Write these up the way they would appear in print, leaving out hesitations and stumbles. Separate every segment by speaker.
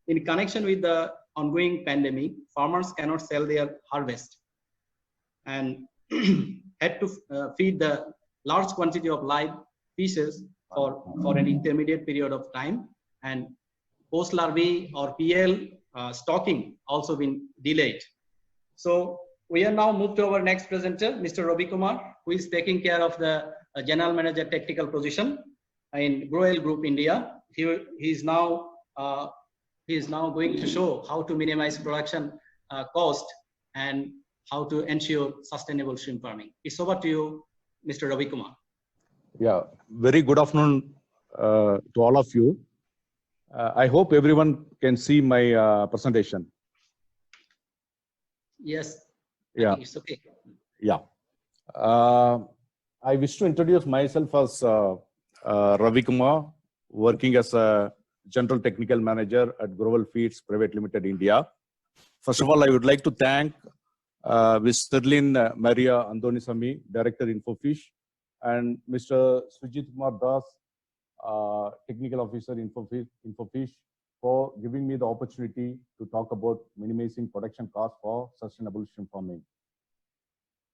Speaker 1: in connection with the ongoing pandemic, farmers cannot sell their harvest and had to feed the large quantity of live fishes for an intermediate period of time, and post larvae or PL stocking also been delayed. So we are now moved to our next presenter, Mr. Ravi Kumar, who is taking care of the General Manager Technical position in Groel Group India. He is now going to show how to minimize production cost and how to ensure sustainable shrimp farming. It's over to you, Mr. Ravi Kumar.
Speaker 2: Yeah, very good afternoon to all of you. I hope everyone can see my presentation.
Speaker 1: Yes.
Speaker 2: Yeah.
Speaker 1: I think it's okay.
Speaker 2: Yeah. I wish to introduce myself as Ravi Kumar, working as a General Technical Manager at Groel Feeds Private Limited, India. First of all, I would like to thank Ms. Sterling Maria Andonisamy, Director Infofish, and Mr. Sujit Kumar Das, Technical Officer Infofish, for giving me the opportunity to talk about minimizing production costs for sustainable shrimp farming.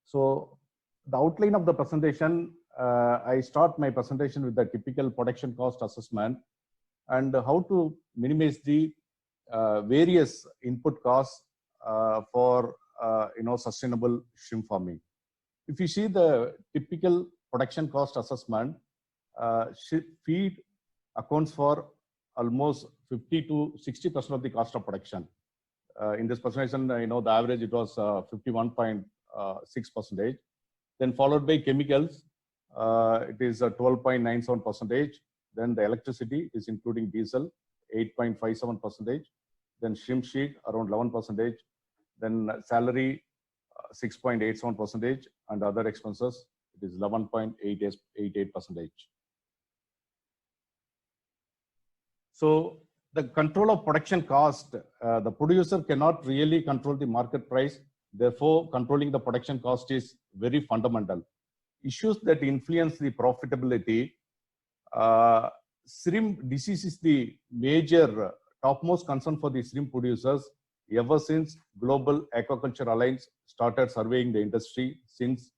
Speaker 2: So the outline of the presentation, I start my presentation with the typical production cost assessment and how to minimize the various input costs for sustainable shrimp farming. If you see the typical production cost assessment, feed accounts for almost 50 to 60% of the cost of production. In this presentation, the average it was 51.6%. Then followed by chemicals, it is 12.97%. Then the electricity is including diesel, 8.57%. Then shrimp sheet around 11%. Then salary 6.87%, and other expenses it is 11.88%. So the control of production cost, the producer cannot really control the market price. Therefore, controlling the production cost is very fundamental. Issues that influence the profitability, shrimp disease is the major topmost concern for the shrimp producers ever since Global Aquaculture Alliance started surveying the industry since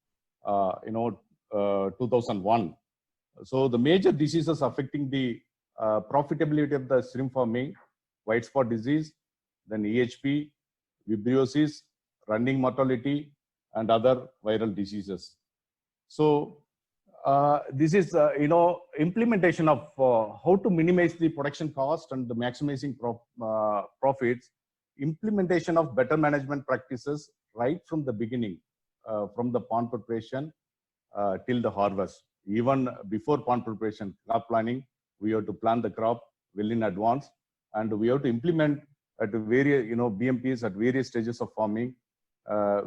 Speaker 2: 2001. So the major diseases affecting the profitability of the shrimp farming: white spot disease, then EHP, vibriosis, running mortality, and other viral diseases. So this is implementation of how to minimize the production cost and the maximizing profits. Implementation of better management practices right from the beginning, from the pond preparation till the harvest. Even before pond preparation, crop planning, we have to plan the crop well in advance, and we have to implement at various BMPs at various stages of farming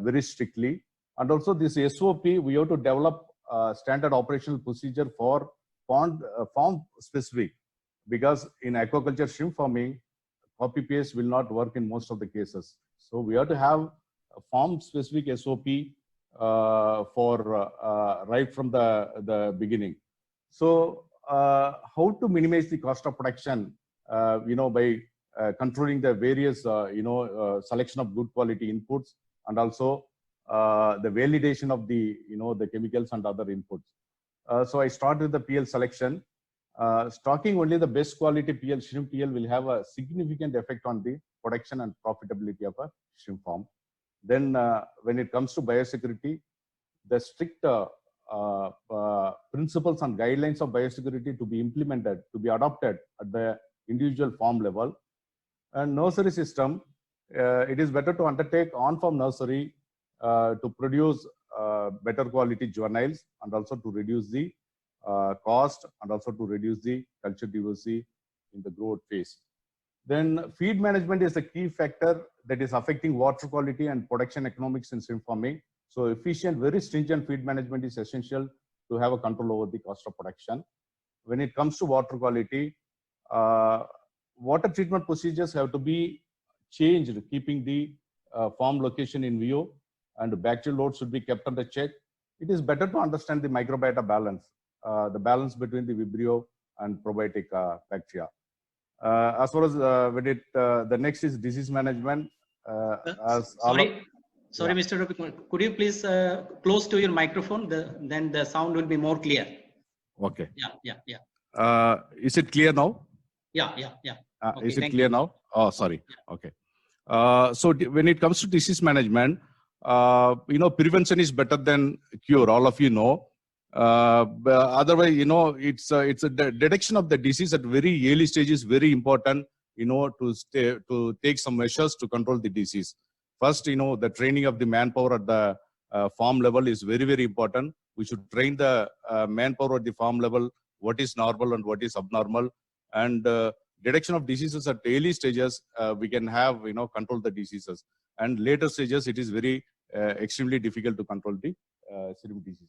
Speaker 2: very strictly. And also this SOP, we have to develop standard operational procedure for pond farm specific, because in aquaculture shrimp farming, copy paste will not work in most of the cases. So we have to have a farm specific SOP for right from the beginning. So how to minimize the cost of production, by controlling the various selection of good quality inputs, and also the validation of the the chemicals and other inputs. So I start with the PL selection. Stocking only the best quality PL, shrimp PL, will have a significant effect on the production and profitability of a shrimp farm. Then when it comes to biosecurity, the strict principles and guidelines of biosecurity to be implemented, to be adopted at the individual farm level. And nursery system, it is better to undertake on-farm nursery to produce better quality juveniles, and also to reduce the cost, and also to reduce the culture diversity in the growth phase. Then feed management is a key factor that is affecting water quality and production economics in shrimp farming. So efficient, very stringent feed management is essential to have a control over the cost of production. When it comes to water quality, water treatment procedures have to be changed, keeping the farm location in view, and bacterial load should be kept under check. It is better to understand the microbiota balance, the balance between the Vibrio and probiotic bacteria. As far as when it the next is disease management. As all
Speaker 1: Sorry,
Speaker 2: of,
Speaker 1: sorry,
Speaker 2: yeah.
Speaker 1: Mr. Ravi Kumar. Could you please close to your microphone? Then the sound will be more clear.
Speaker 2: Okay.
Speaker 1: Yeah.
Speaker 2: Is it clear now?
Speaker 1: Yeah. Okay,
Speaker 2: Is it
Speaker 1: thank
Speaker 2: clear
Speaker 1: you.
Speaker 2: now? Oh, sorry. Okay. So when it comes to disease management, prevention is better than cure. All of you know. But otherwise, it's a detection of the disease at very early stage is very important. To take some measures to control the disease. First, the training of the manpower at the farm level is very, very important. We should train the manpower at the farm level, what is normal and what is abnormal, and detection of diseases at early stages, we can have, control the diseases. And later stages, it is very extremely difficult to control the serum diseases.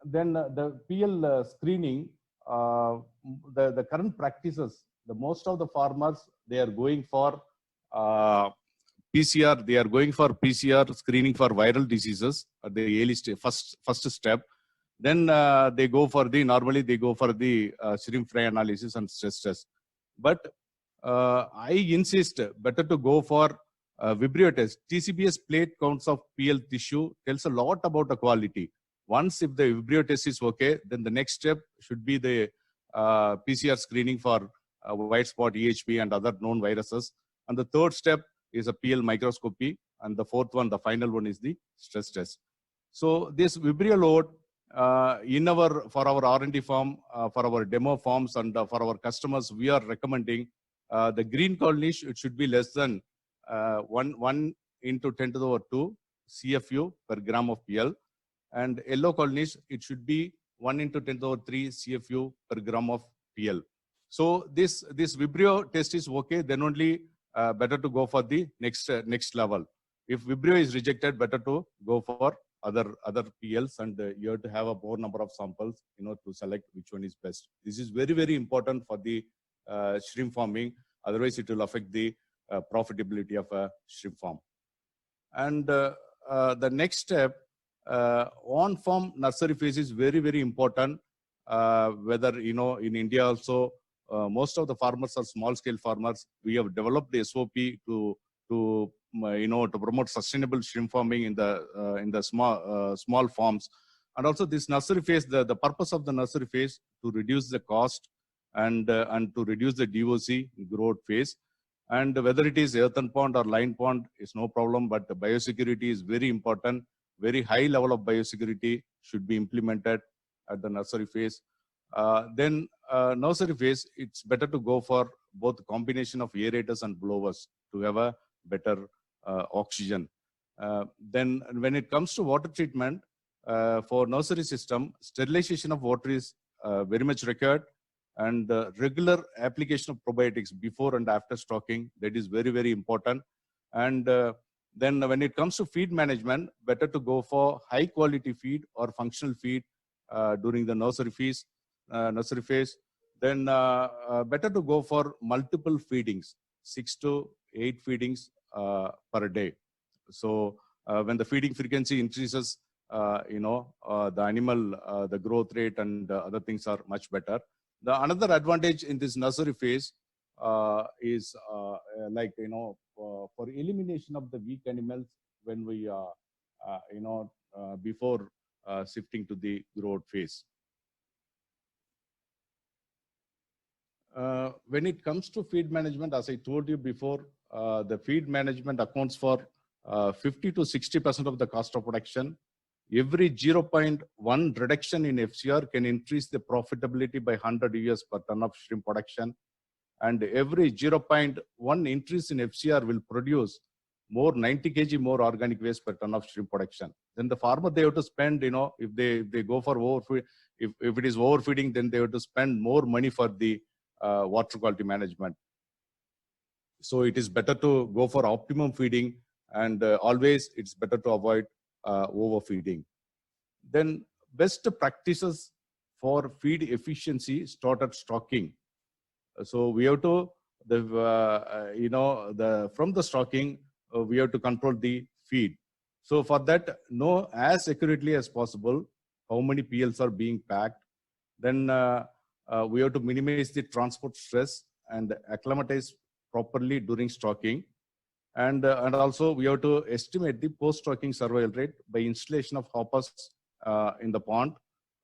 Speaker 2: Then the PL screening, the current practices, the most of the farmers, they are going for PCR. They are going for PCR screening for viral diseases at the early stage, first step. Then normally they go for the serum free analysis and stress test. But I insist better to go for Vibrio test. TCBS plate counts of PL tissue tells a lot about the quality. Once if the Vibrio test is okay, then the next step should be the PCR screening for white spot, EHP and other known viruses. And the third step is a PL microscopy. And the fourth one, the final one is the stress test. So this Vibrio load for our R&D farm, for our demo farms and for our customers, we are recommending the green colonies, it should be less than 1 into 10 to the power 2 CFU per gram of PL. And yellow colonies, it should be 1 into 10 to the power 3 CFU per gram of PL. So this Vibrio test is okay, then only better to go for the next level. If Vibrio is rejected, better to go for other PLs, and you have to have a more number of samples, to select which one is best. This is very, very important for the shrimp farming. Otherwise, it will affect the profitability of a shrimp farm. And the next step, on-farm nursery phase is very, very important. Whether, in India also, most of the farmers are small-scale farmers. We have developed the SOP to promote sustainable shrimp farming in the small farms. And also this nursery phase, the purpose of the nursery phase to reduce the cost and to reduce the DOC growth phase. And whether it is earthen pond or line pond is no problem, but the biosecurity is very important. Very high level of biosecurity should be implemented at the nursery phase. Then nursery phase, it's better to go for both combination of aerators and blowers to have a better oxygen. Then when it comes to water treatment, for nursery system, sterilization of water is very much required, and regular application of probiotics before and after stocking, that is very, very important. And then when it comes to feed management, better to go for high quality feed or functional feed during the nursery phase. Then better to go for multiple feedings, 6 to 8 feedings per day. So when the feeding frequency increases, the animal, the growth rate and other things are much better. The another advantage in this nursery phase is for elimination of the weak animals when we before shifting to the growth phase. When it comes to feed management, as I told you before, the feed management accounts for 50 to 60% of the cost of production. Every 0.1 reduction in FCR can increase the profitability by 100 US per ton of shrimp production. And every 0.1 increase in FCR will produce more 90 kg more organic waste per ton of shrimp production. Then the farmer, they have to spend, if they go for overfeed, if it is overfeeding, then they have to spend more money for the water quality management. So it is better to go for optimum feeding, and always it's better to avoid overfeeding. Then best practices for feed efficiency start at stocking. So we have to, from the stocking, we have to control the feed. So for that, know as accurately as possible how many PLs are being packed. Then we have to minimize the transport stress and acclimatize properly during stocking. And also we have to estimate the post-stocking survival rate by installation of hoppers in the pond.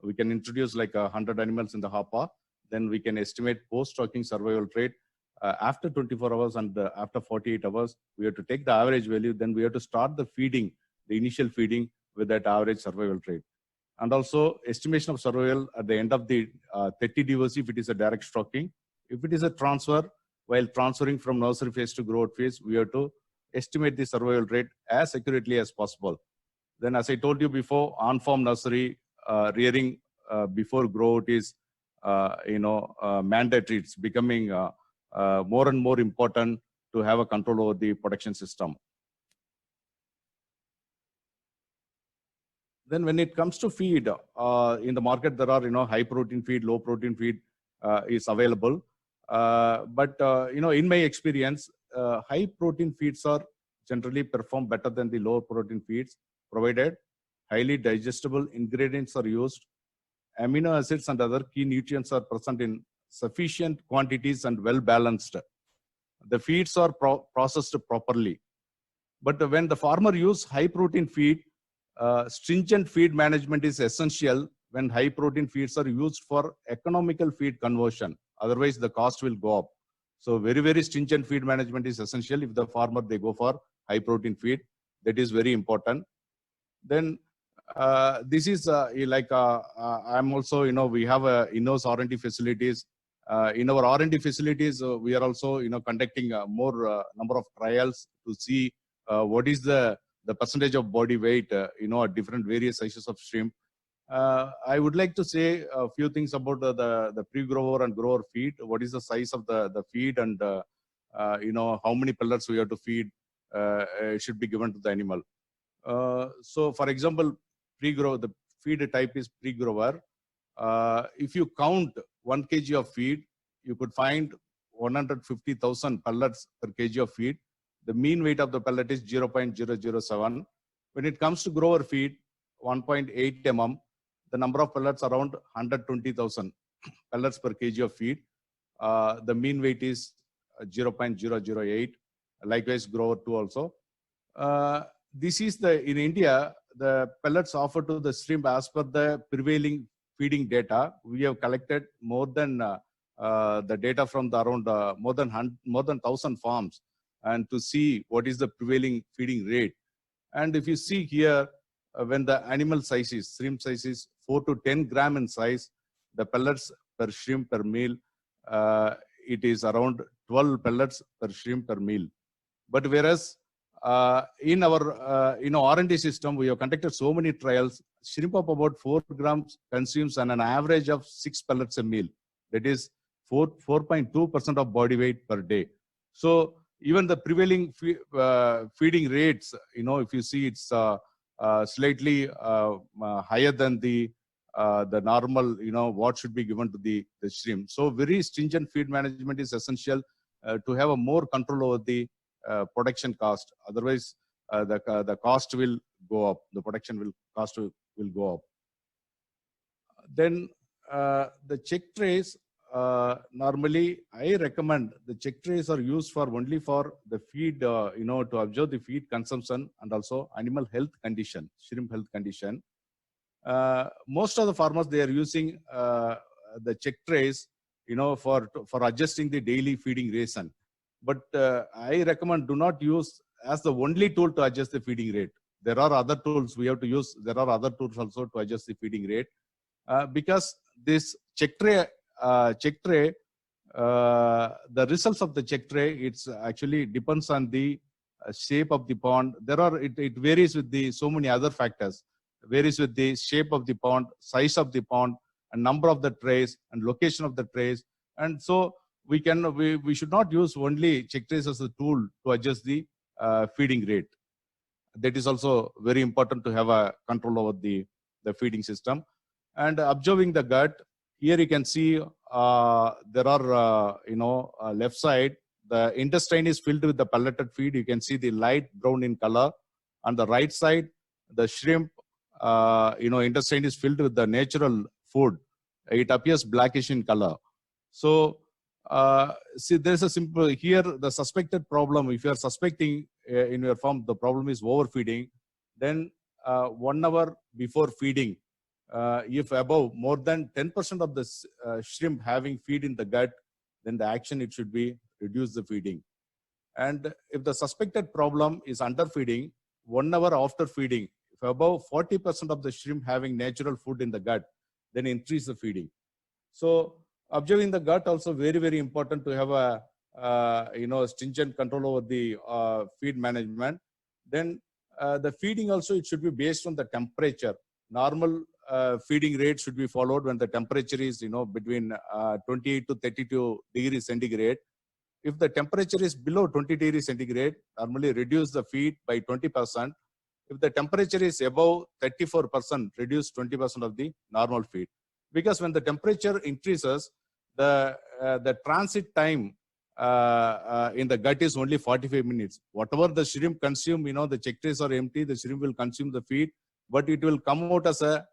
Speaker 2: We can introduce like 100 animals in the hopper. Then we can estimate post-stocking survival rate after 24 hours and after 48 hours. We have to take the average value. Then we have to start the feeding, the initial feeding with that average survival rate. And also estimation of survival at the end of the 30 DOC if it is a direct stocking. If it is a transfer, while transferring from nursery phase to growth phase, we have to estimate the survival rate as accurately as possible. Then as I told you before, on-farm nursery rearing before growth is mandatory. It's becoming more and more important to have a control over the production system. Then when it comes to feed, in the market, there are, high protein feed, low protein feed is available. But in my experience, high protein feeds are generally perform better than the low protein feeds, provided highly digestible ingredients are used, amino acids and other key nutrients are present in sufficient quantities and well balanced. The feeds are processed properly. But when the farmer use high protein feed, stringent feed management is essential when high protein feeds are used for economical feed conversion. Otherwise, the cost will go up. So very, very stringent feed management is essential if the farmer, they go for high protein feed. That is very important. Then this is I'm also, we have in-house R&D facilities. In our R&D facilities, we are also, conducting more number of trials to see what is the percentage of body weight, at different various sizes of shrimp. I would like to say a few things about the pre-grower and grower feed. What is the size of the feed, and how many pellets we have to feed should be given to the animal. So, for example, pre-grower, the feed type is pre-grower. If you count 1 kg of feed, you could find 150,000 pellets per kg of feed. The mean weight of the pellet is 0.007. When it comes to grower feed, 1.8 mm, the number of pellets around 120,000 pellets per kg of feed. The mean weight is 0.008. Likewise, grower 2 also. This is in India, the pellets offered to the shrimp as per the prevailing feeding data. We have collected more than the data from around more than 1,000 farms, and to see what is the prevailing feeding rate. And if you see here, when the animal size is, shrimp size is 4 to 10 gram in size, the pellets per shrimp per meal, it is around 12 pellets per shrimp per meal. But whereas in our R&D system, we have conducted so many trials, shrimp of about 4 grams consumes an average of 6 pellets a meal. That is 4.2% of body weight per day. So even the prevailing feeding rates, if you see, it's slightly higher than the normal, what should be given to the shrimp. So very stringent feed management is essential to have a more control over the production cost. Otherwise, the cost will go up. The production cost will go up. Then the check trays. Normally, I recommend the check trays are used only for the feed, to observe the feed consumption and also animal health condition, shrimp health condition. Most of the farmers, they are using the check trays, for adjusting the daily feeding ration. But I recommend do not use as the only tool to adjust the feeding rate. There are other tools we have to use. There are other tools also to adjust the feeding rate, because this check tray, the results of the check tray, it's actually depends on the shape of the pond. It varies with so many other factors. It varies with the shape of the pond, size of the pond, and number of the trays and location of the trays. And so we should not use only check trays as a tool to adjust the feeding rate. That is also very important to have a control over the feeding system. And observing the gut, here you can see there are, left side, the intestine is filled with the pelleted feed. You can see the light brown in color. On the right side, the shrimp, intestine is filled with the natural food. it appears blackish in color. So see, there's a simple here, the suspected problem. If you are suspecting in your farm the problem is overfeeding, then 1 hour before feeding, if above more than 10% of the shrimp having feed in the gut, then the action it should be reduce the feeding. And if the suspected problem is underfeeding, 1 hour after feeding, if above 40% of the shrimp having natural food in the gut, then increase the feeding. So observing the gut also very, very important to have a stringent control over the feed management. Then the feeding also, it should be based on the temperature. Normal feeding rate should be followed when the temperature is between 28 to 32 degrees centigrade. If the temperature is below 20 degrees centigrade, normally reduce the feed by 20%. If the temperature is above 34%, reduce 20% of the normal feed. Because when the temperature increases, the transit time in the gut is only 45 minutes. Whatever the shrimp consume, the check trays are empty, the shrimp will consume the feed, but it will come out as a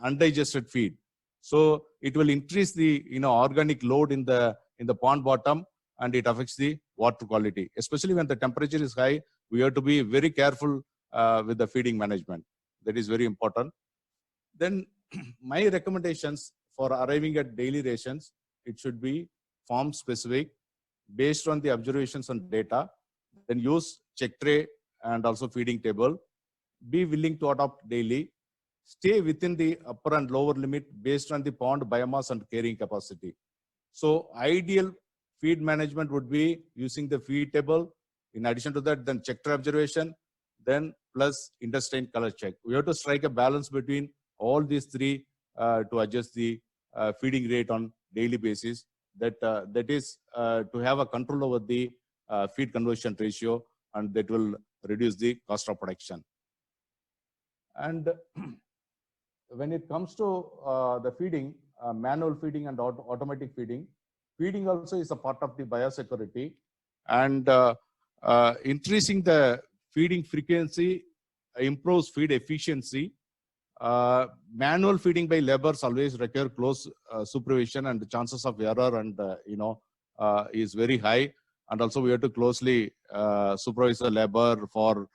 Speaker 2: undigested feed. So it will increase the organic load in the pond bottom, and it affects the water quality. Especially when the temperature is high, we have to be very careful with the feeding management. That is very important. Then my recommendations for arriving at daily rations, it should be farm specific, based on the observations and data. Then use check tray and also feeding table. Be willing to adopt daily. Stay within the upper and lower limit based on the pond biomass and carrying capacity. So ideal feed management would be using the feed table. In addition to that, then check tray observation, then plus intestine color check. We have to strike a balance between all these three to adjust the feeding rate on daily basis. That is to have a control over the feed conversion ratio, and that will reduce the cost of production. And when it comes to the feeding, manual feeding and automatic feeding, feeding also is a part of the biosecurity, and increasing the feeding frequency improves feed efficiency. Manual feeding by laborers always require close supervision, and the chances of error and is very high. And also we have to closely supervise the labor for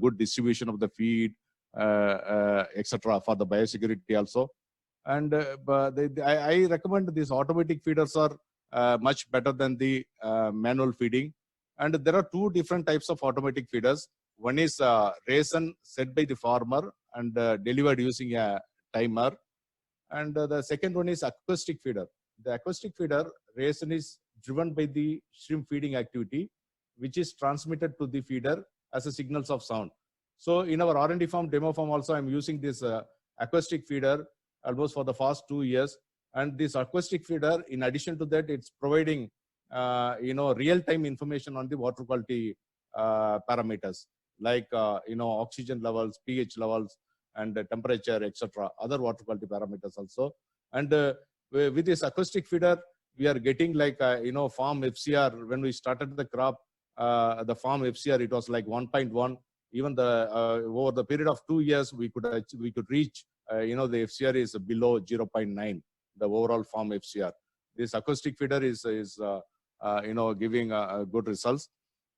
Speaker 2: good distribution of the feed, etc. for the biosecurity also. And I recommend these automatic feeders are much better than the manual feeding. And there are two different types of automatic feeders. One is ration set by the farmer and delivered using a timer. And the second one is acoustic feeder. The acoustic feeder ration is driven by the shrimp feeding activity, which is transmitted to the feeder as a signals of sound. So in our R&D farm, demo farm also, I'm using this acoustic feeder almost for the past 2 years. And this acoustic feeder, in addition to that, it's providing real-time information on the water quality parameters, like oxygen levels, pH levels, and temperature, etc. Other water quality parameters also. And with this acoustic feeder, we are getting like farm FCR. When we started the crop, the farm FCR, it was like 1.1. Even over the period of 2 years, we could reach the FCR is below 0.9, the overall farm FCR. This acoustic feeder is giving good results.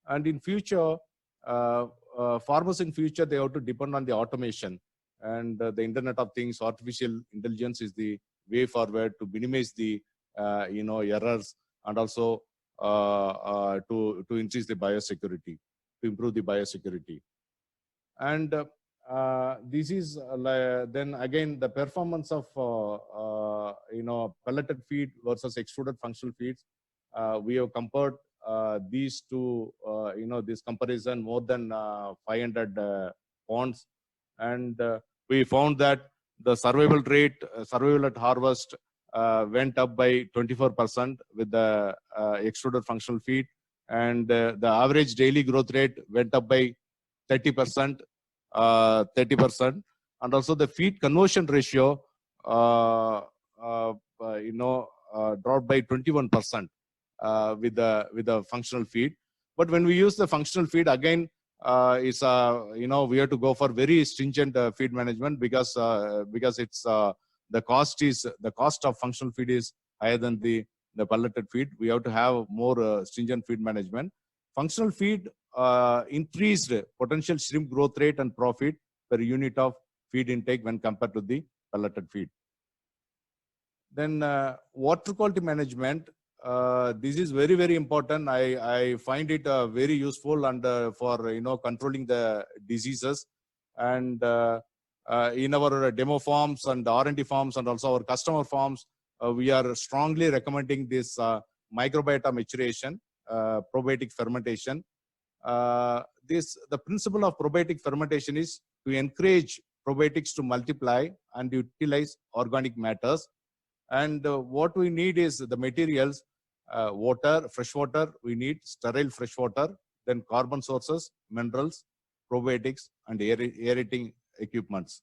Speaker 2: And in future, farmers in future, they have to depend on the automation, and the Internet of Things. Artificial intelligence is the way forward to minimize the errors, and also to increase the biosecurity, to improve the biosecurity. And this is then again the performance of pelleted feed versus extruded functional feeds. We have compared these two, this comparison more than 500 ponds, and we found that the survival rate, survival at harvest, went up by 24% with the extruded functional feed, and the average daily growth rate went up by 30%, and also the feed conversion ratio, dropped by 21% with the functional feed. But when we use the functional feed again, we have to go for very stringent feed management, because it's the the cost of functional feed is higher than the pelleted feed. We have to have more stringent feed management. Functional feed increased potential shrimp growth rate and profit per unit of feed intake when compared to the pelleted feed. Then water quality management. This is very, very important. I find it very useful and for controlling the diseases. And in our demo farms and R&D farms and also our customer farms, we are strongly recommending this microbiota maturation, probiotic fermentation. The principle of probiotic fermentation is to encourage probiotics to multiply and utilize organic matters. And what we need is the materials, water, fresh water, we need sterile fresh water, then carbon sources, minerals, probiotics, and aerating equipments.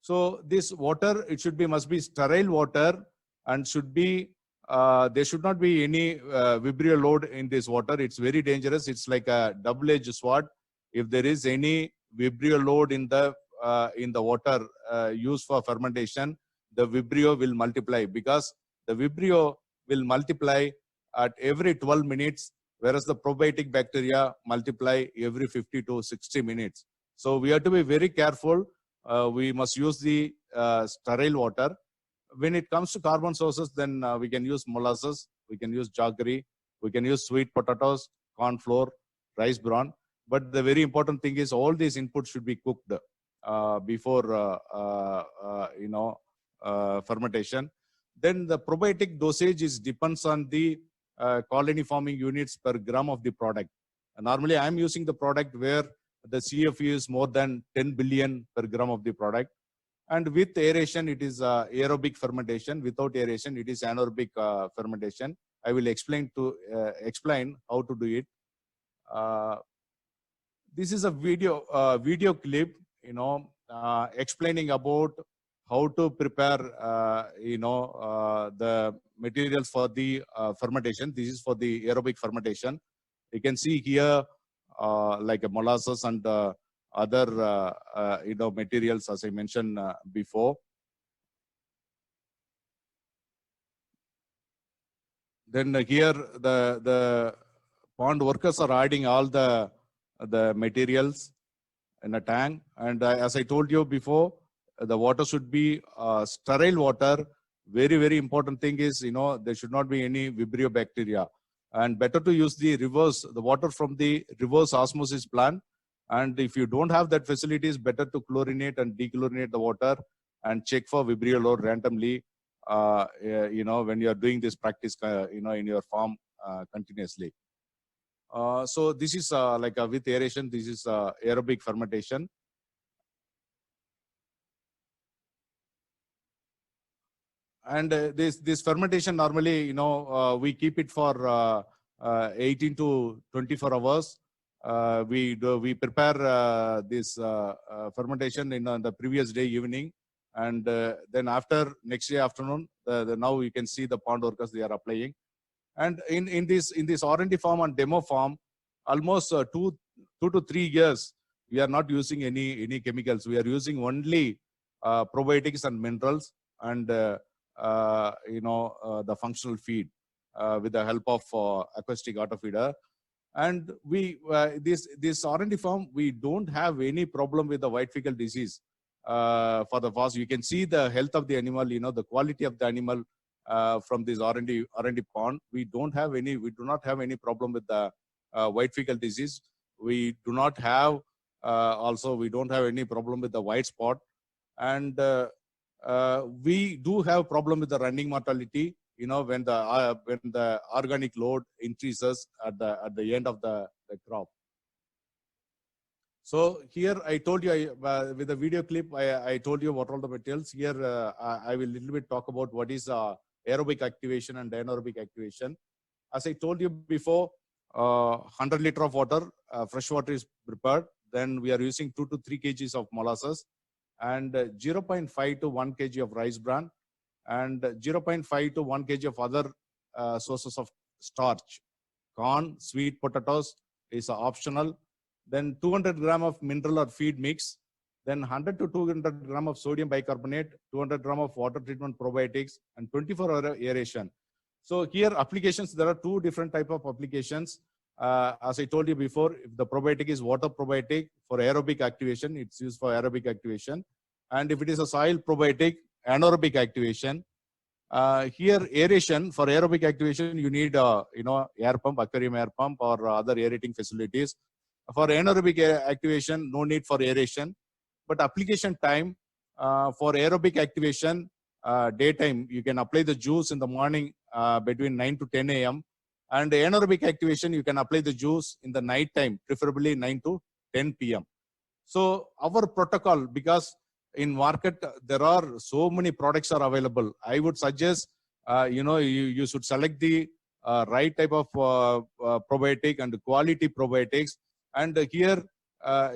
Speaker 2: So this water, must be sterile water and should be, there should not be any Vibrio load in this water. It's very dangerous. It's like a double-edged sword. If there is any Vibrio load in the water used for fermentation, the Vibrio will multiply, because the Vibrio will multiply at every 12 minutes, whereas the probiotic bacteria multiply every 50 to 60 minutes. So we have to be very careful. We must use the sterile water. When it comes to carbon sources, then we can use molasses, we can use jaggery, we can use sweet potatoes, corn flour, rice bran. But the very important thing is all these inputs should be cooked before fermentation. Then the probiotic dosage depends on the colony forming units per gram of the product. Normally, I'm using the product where the CFU is more than 10 billion per gram of the product. And with aeration, it is aerobic fermentation. Without aeration, it is anaerobic fermentation. I will explain how to do it. This is a video clip, explaining about how to prepare, the materials for the fermentation. This is for the aerobic fermentation. You can see here, like a molasses and other, materials, as I mentioned before. Then here, the pond workers are adding all the materials in a tank. And as I told you before, the water should be sterile water. Very, very important thing is, there should not be any Vibrio bacteria. And better to use the water from the reverse osmosis plant. And if you don't have that facility, it's better to chlorinate and dechlorinate the water and check for Vibrio load randomly, when you're doing this practice, in your farm continuously. So this is like with aeration, this is aerobic fermentation. And this fermentation normally, we keep it for 18 to 24 hours. We prepare this fermentation in the previous day evening, and then after next day afternoon, now you can see the pond workers, they are applying. And in this R&D farm and demo farm, almost 2 to 3 years, we are not using any chemicals. We are using only probiotics and minerals and the functional feed with the help of acoustic autofeeder. And we this R&D farm, we don't have any problem with the white fecal disease for the FOS. You can see the health of the animal, the quality of the animal from this R&D pond. We do not have any problem with the white fecal disease. We do not have we don't have any problem with the white spot. And we do have problem with the running mortality, when the organic load increases at the end of the crop. So here I told you, with the video clip, I told you what all the materials. Here I will little bit talk about what is aerobic activation and anaerobic activation. As I told you before, 100 liter of water, fresh water is prepared. Then we are using 2 to 3 kgs of molasses and 0.5 to 1 kg of rice bran and 0.5 to 1 kg of other sources of starch. Corn, sweet potatoes is optional. Then 200 gram of mineral or feed mix then 100 to 200 gram of sodium bicarbonate, 200 gram of water treatment probiotics, and 24-hour aeration. So here applications, there are two different type of applications. As I told you before, if the probiotic is water probiotic for aerobic activation, it's used for aerobic activation. And if it is a soil probiotic, anaerobic activation. Here aeration, for aerobic activation, you need air pump, aquarium air pump, or other aerating facilities. For anaerobic activation, no need for aeration. But application time for aerobic activation, daytime, you can apply the juice in the morning between 9 to 10 a.m. And anaerobic activation, you can apply the juice in the night time, preferably 9 to 10 p.m. So our protocol, because in market there are so many products are available, I would suggest you should select the right type of probiotic and quality probiotics. And here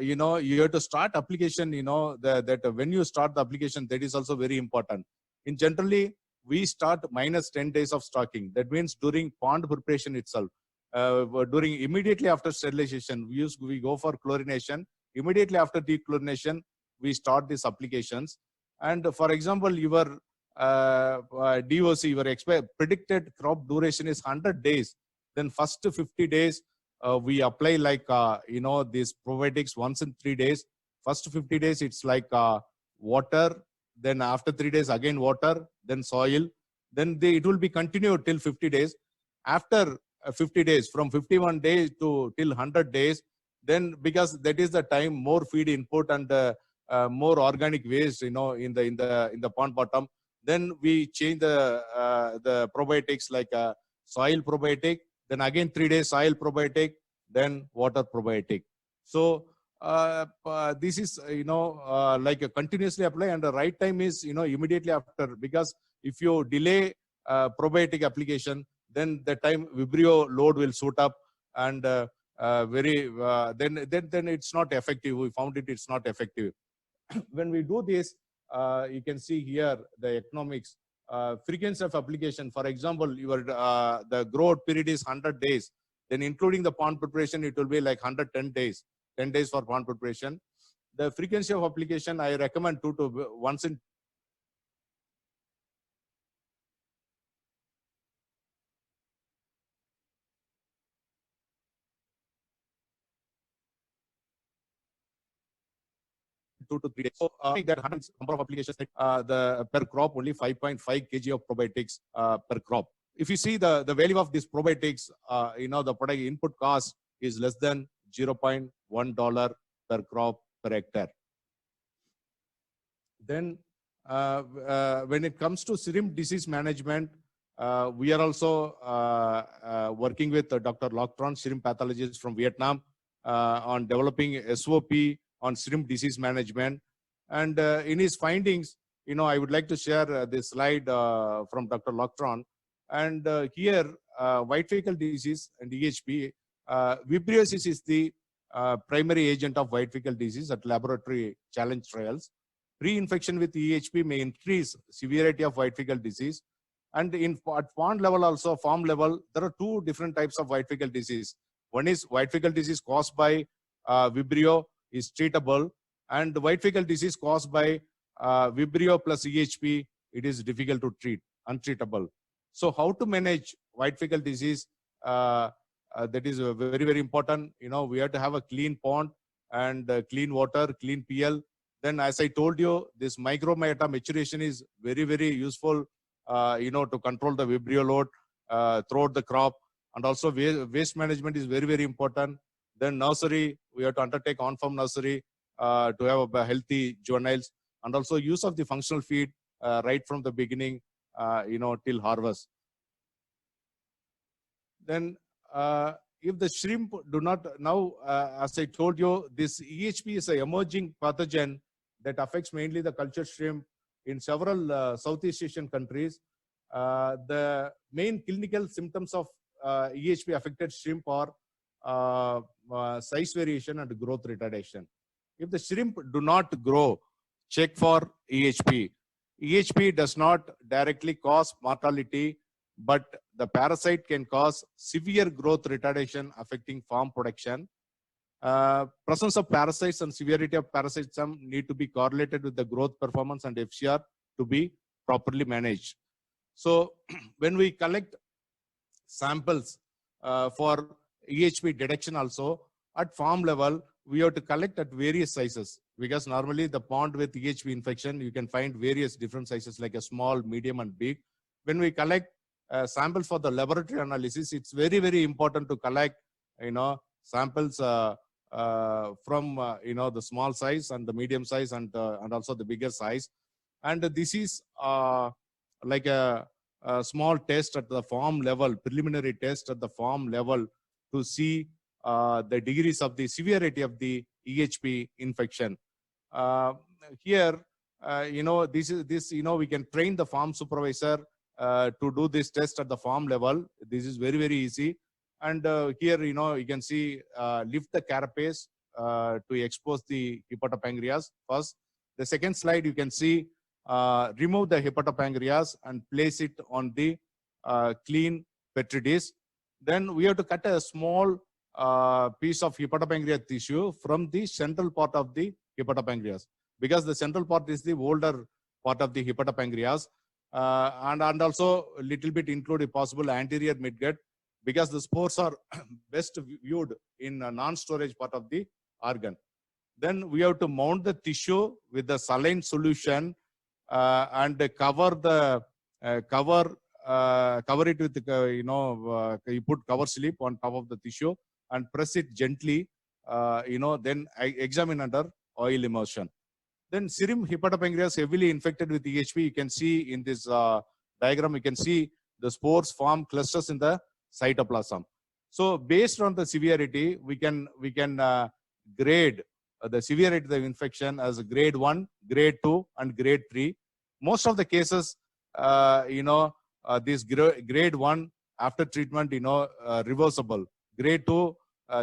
Speaker 2: you have to start application, that when you start the application, that is also very important. In generally, we start minus 10 days of stocking. That means during pond preparation itself, during immediately after sterilization, we go for chlorination. Immediately after dechlorination, we start these applications. And for example, your DOC, your predicted crop duration is 100 days. Then first 50 days, we apply like, these probiotics once in 3 days. First 50 days, it's like water. Then after 3 days, again water, then soil. Then it will be continued till 50 days. After 50 days, from 51 days to till 100 days, then because that is the time more feed input and more organic waste, in the pond bottom, then we change the probiotics like soil probiotic, then again 3 days soil probiotic, then water probiotic. So this is like a continuously apply, and the right time is immediately after, because if you delay probiotic application, then the time Vibrio load will shoot up, and then it's not effective. We found it's not effective. When we do this, you can see here the economics, frequency of application. For example, your the growth period is 100 days. Then including the pond preparation, it will be like 110 days. 10 days for pond preparation. The frequency of application, I recommend 2 to once in two to 3 days. So that number of applications, the per crop only 5.5 kg of probiotics per crop. If you see the value of these probiotics, the product input cost is less than $0.1 per crop per hectare. Then when it comes to shrimp disease management, we are also working with Dr. Loctron, shrimp pathologist from Vietnam, on developing SOP on shrimp disease management. And in his findings, I would like to share this slide from Dr. Loctron. And here, white fecal disease and EHP, vibriosis is the primary agent of white fecal disease at laboratory challenge trials. Pre-infection with EHP may increase severity of white fecal disease. And at pond level also, farm level, there are two different types of white fecal disease. One is white fecal disease caused by Vibrio is treatable, and the white fecal disease caused by Vibrio plus EHP, it is difficult to treat, untreatable. So how to manage white fecal disease, that is very, very important. We have to have a clean pond and clean water, clean PL. Then as I told you, this microbiota maturation is very, very useful, to control the Vibrio load throughout the crop. And also waste management is very, very important. Then nursery, we have to undertake on-farm nursery to have a healthy juveniles, and also use of the functional feed right from the beginning, till harvest. Then if the shrimp do not, now as I told you, this EHP is an emerging pathogen that affects mainly the cultured shrimp in several Southeast Asian countries. The main clinical symptoms of EHP affected shrimp are size variation and growth retardation. If the shrimp do not grow, check for EHP. EHP does not directly cause mortality, but the parasite can cause severe growth retardation affecting farm production. Presence of parasites and severity of parasitism need to be correlated with the growth performance and FCR to be properly managed. So when we collect samples for EHP detection also, at farm level, we have to collect at various sizes, because normally the pond with EHP infection, you can find various different sizes like a small, medium and big. When we collect samples for the laboratory analysis, it's very, very important to collect, samples from, the small size and the medium size and also the bigger size. And this is like a small test at the farm level, preliminary test at the farm level to see the degrees of the severity of the EHP infection. Here, we can train the farm supervisor to do this test at the farm level. This is very, very easy. And here, you can see lift the carapace to expose the hepatopancreas first. The second slide, you can see remove the hepatopancreas and place it on the clean petri dish. Then we have to cut a small piece of hepatopancreas tissue from the central part of the hepatopancreas, because the central part is the older part of the hepatopancreas, and also a little bit include if possible anterior midgut, because the spores are best viewed in a non-storage part of the organ. Then we have to mount the tissue with the saline solution and cover the cover it with you put cover slip on top of the tissue and press it gently. Then I examine under oil immersion. Then serum hepatopancreas heavily infected with EHP. You can see in this diagram, you can see the spores form clusters in the cytoplasm. So based on the severity, we can grade the severity of the infection as grade 1, grade 2, and grade 3. Most of the cases, this grade 1 after treatment, reversible. Grade 2,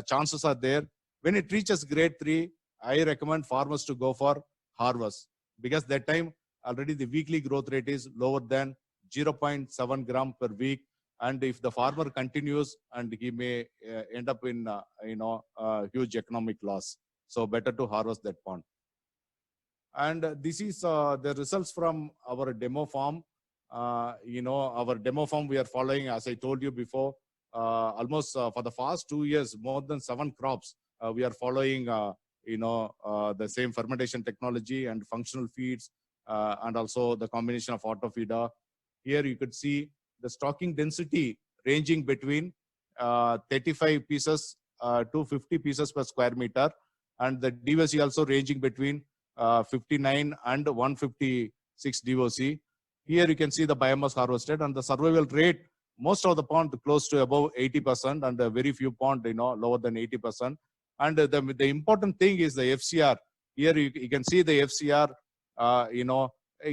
Speaker 2: chances are there. When it reaches grade 3, I recommend farmers to go for harvest, because that time already the weekly growth rate is lower than 0.7 gram per week. And if the farmer continues, and he may end up in huge economic loss. So better to harvest that pond. And this is the results from our demo farm. Our demo farm we are following, as I told you before, almost for the past 2 years, more than 7 crops. We are following, the same fermentation technology and functional feeds, and also the combination of auto feeder. Here you could see the stocking density ranging between 35 pieces to 50 pieces per square meter, and the DOC also ranging between 59 and 156 DOC. Here you can see the biomass harvested and the survival rate. Most of the pond close to above 80%, and very few pond lower than 80%. And the important thing is the FCR. Here you can see the FCR.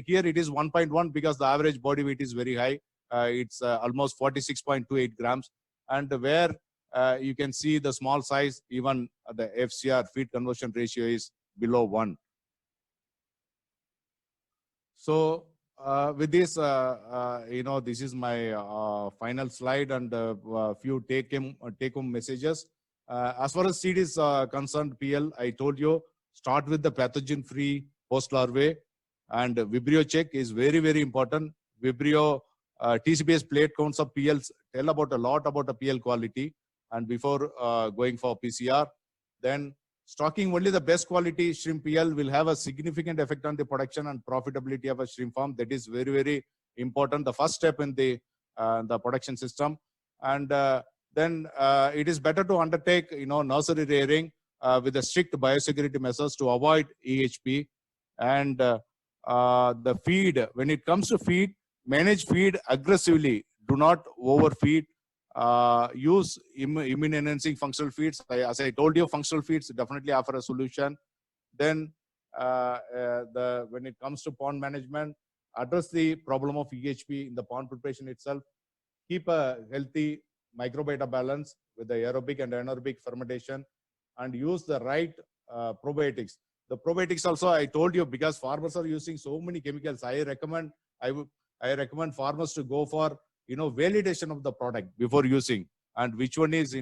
Speaker 2: Here it is 1.1 because the average body weight is very high. It's almost 46.28 grams. And where you can see the small size, even the FCR feed conversion ratio is below 1. So with this, this is my final slide and a few take-home messages. As far as seed is concerned, PL, I told you, start with the pathogen-free post-larvae, and Vibrio check is very, very important. Vibrio TCPS plate counts of PLs tell about a lot about the PL quality, and before going for PCR, then stocking only the best quality shrimp PL will have a significant effect on the production and profitability of a shrimp farm. That is very, very important. The first step in the production system. And then it is better to undertake, nursery rearing with the strict biosecurity measures to avoid EHP. And the feed, when it comes to feed, manage feed aggressively. Do not overfeed. Use immune enhancing functional feeds. As I told you, functional feeds definitely offer a solution. Then when it comes to pond management, address the problem of EHP in the pond preparation itself. Keep a healthy microbiota balance with the aerobic and anaerobic fermentation, and use the right probiotics. The probiotics also I told you, because farmers are using so many chemicals. I recommend farmers to go for validation of the product before using, and which one is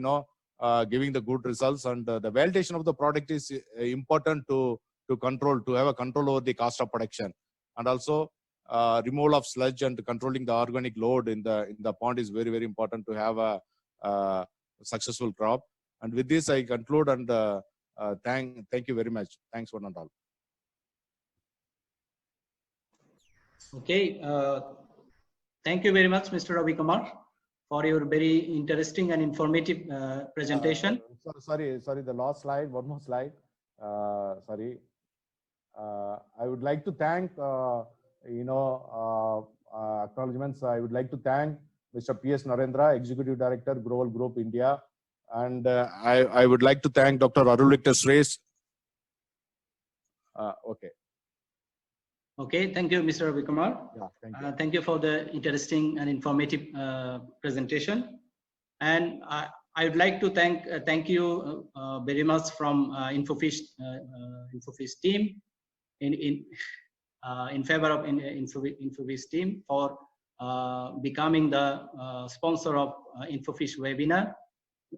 Speaker 2: giving the good results, and the validation of the product is important to control, to have a control over the cost of production, and also removal of sludge and controlling the organic load in the pond is very, very important to have a successful crop. And with this, I conclude, and thank you very much. Thanks one and all.
Speaker 1: Okay, thank you very much, Mr. Ravi Kumar, for your very interesting and informative presentation.
Speaker 2: Sorry, the last slide, one more slide. Sorry. I would like to thank, acknowledgements. I would like to thank Mr. P.S. Narendra, Executive Director, Global Group India. And I would like to thank Dr. Arul Victor Shreyas. Okay.
Speaker 1: Okay, thank you, Mr. Ravi Kumar.
Speaker 2: Yeah, thank you.
Speaker 1: Thank you for the interesting and informative presentation. And I would like to thank you very much from Infofish team in favor of Infofish team for becoming the sponsor of Infofish webinar.